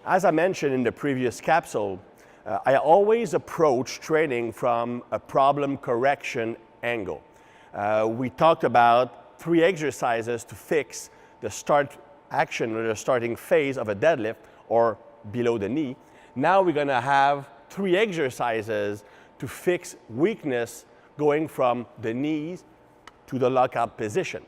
As I mentioned in the previous capsule, I always approach training from a problem correction angle. We talked about 3 exercises to fix the start action or the starting phase of a deadlift or below the knee. Now we're going to have 3 exercises to fix weakness going from the knees to the lockout position.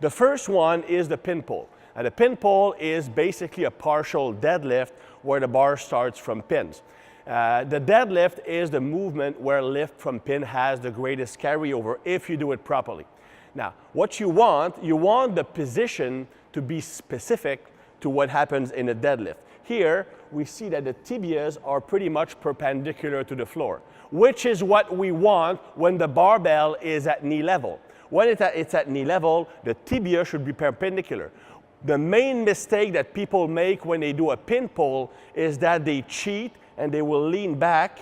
The first one is the pin pull. And the pin pull is basically a partial deadlift where the bar starts from pins. The deadlift is the movement where lift from pin has the greatest carryover if you do it properly. Now, what you want the position to be specific to what happens in a deadlift. Here, we see that the tibias are pretty much perpendicular to the floor, which is what we want when the barbell is at knee level. When it's at knee level, the tibia should be perpendicular. The main mistake that people make when they do a pin pull is that they cheat and they will lean back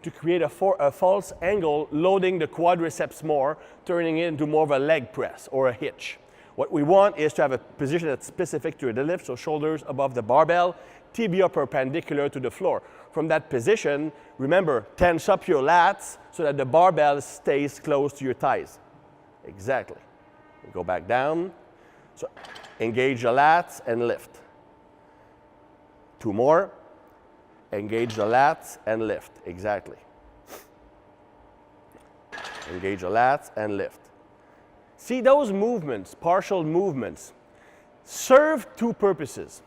to create a false angle, loading the quadriceps more, turning it into more of a leg press or a hitch. What we want is to have a position that's specific to a deadlift, so shoulders above the barbell, tibia perpendicular to the floor. From that position, remember, tense up your lats so that the barbell stays close to your thighs. Exactly. Go back down. So engage the lats and lift. 2 more. Engage the lats and lift. Exactly. Engage the lats and lift. See, those movements, partial movements, serve 2 purposes.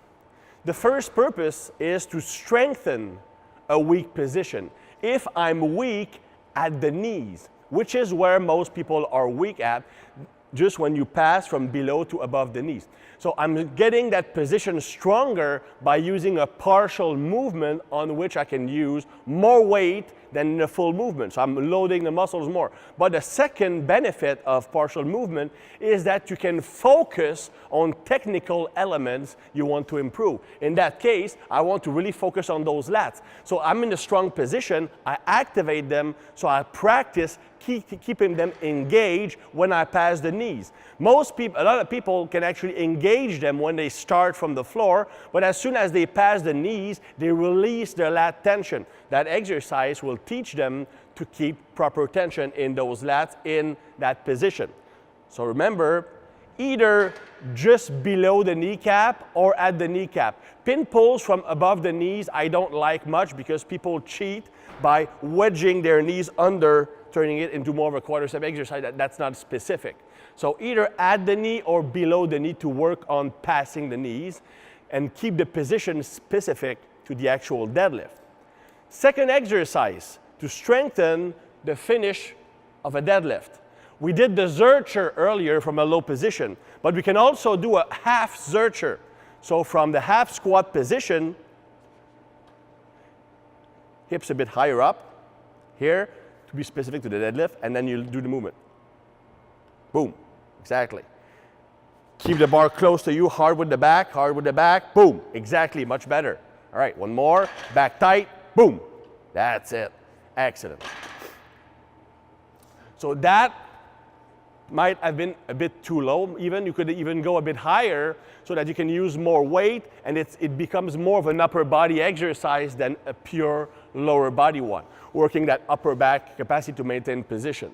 The first purpose is to strengthen a weak position. If I'm weak at the knees, which is where most people are weak at, just when you pass from below to above the knees. So I'm getting that position stronger by using a partial movement on which I can use more weight than in a full movement. So I'm loading the muscles more. But the second benefit of partial movement is that you can focus on technical elements you want to improve. In that case, I want to really focus on those lats. So I'm in a strong position, I activate them, so I practice keeping them engaged when I pass the knees. A lot of people can actually engage them when they start from the floor, but as soon as they pass the knees, they release their lat tension. That exercise will teach them to keep proper tension in those lats in that position. So remember, either just below the kneecap or at the kneecap. Pin pulls from above the knees I don't like much because people cheat by wedging their knees under, turning it into more of a quadricep exercise. That's not specific. So either at the knee or below the knee to work on passing the knees and keep the position specific to the actual deadlift. Second exercise, to strengthen the finish of a deadlift. We did the zercher earlier from a low position, but we can also do a half zercher. So from the half squat position, hips a bit higher up, here, to be specific to the deadlift, and then you do the movement. Boom, exactly. Keep the bar close to you, hard with the back, boom, exactly, much better. All right, one more, back tight, boom. That's it, excellent. So that might have been a bit too low even. You could even go a bit higher so that you can use more weight and it becomes more of an upper body exercise than a pure lower body one, working that upper back capacity to maintain position.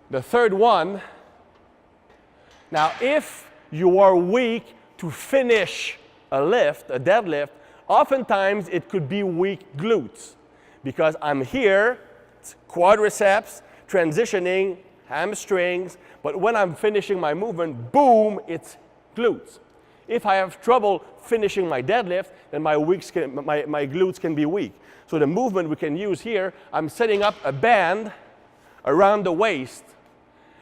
The third one, now if you are weak to finish a lift, a deadlift, oftentimes it could be weak glutes because I'm here, it's quadriceps, transitioning, hamstrings, but when I'm finishing my movement, boom, it's glutes. If I have trouble finishing my deadlift, then my glutes can be weak. So the movement we can use here, I'm setting up a band around the waist,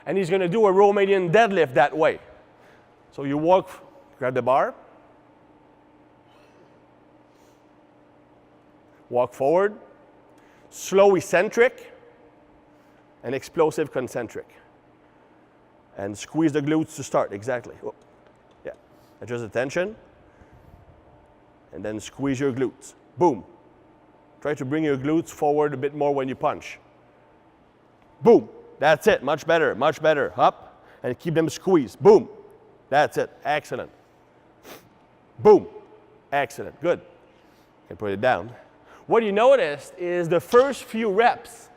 and he's going to do a Romanian deadlift that way. So you walk, grab the bar, walk forward, slow eccentric, and explosive concentric. And squeeze the glutes to start, exactly. Oh. Yeah, adjust the tension. And then squeeze your glutes. Boom. Try to bring your glutes forward a bit more when you punch. Boom. That's it, much better, much better. Up, and keep them squeezed. Boom. That's it, excellent. Boom. Excellent, good. You can put it down. What you noticed is the first few reps,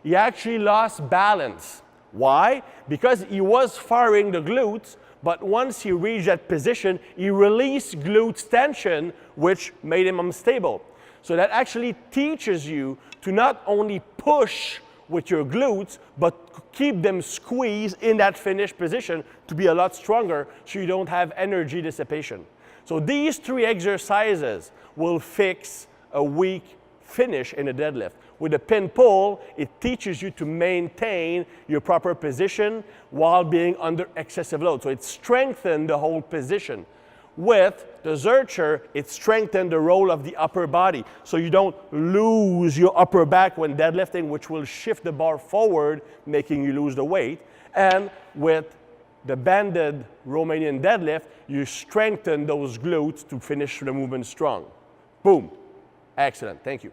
he actually lost balance. Why? Because he was firing the glutes, but once he reached that position, he released glute tension, which made him unstable. So that actually teaches you to not only push with your glutes, but keep them squeezed in that finished position to be a lot stronger so you don't have energy dissipation. So these 3 exercises will fix a weak finish in a deadlift. With the pin pull, it teaches you to maintain your proper position while being under excessive load. So it strengthens the whole position. With the Zercher, it strengthens the role of the upper body. So you don't lose your upper back when deadlifting, which will shift the bar forward, making you lose the weight. And with the banded Romanian deadlift, you strengthen those glutes to finish the movement strong. Boom. Excellent. Thank you.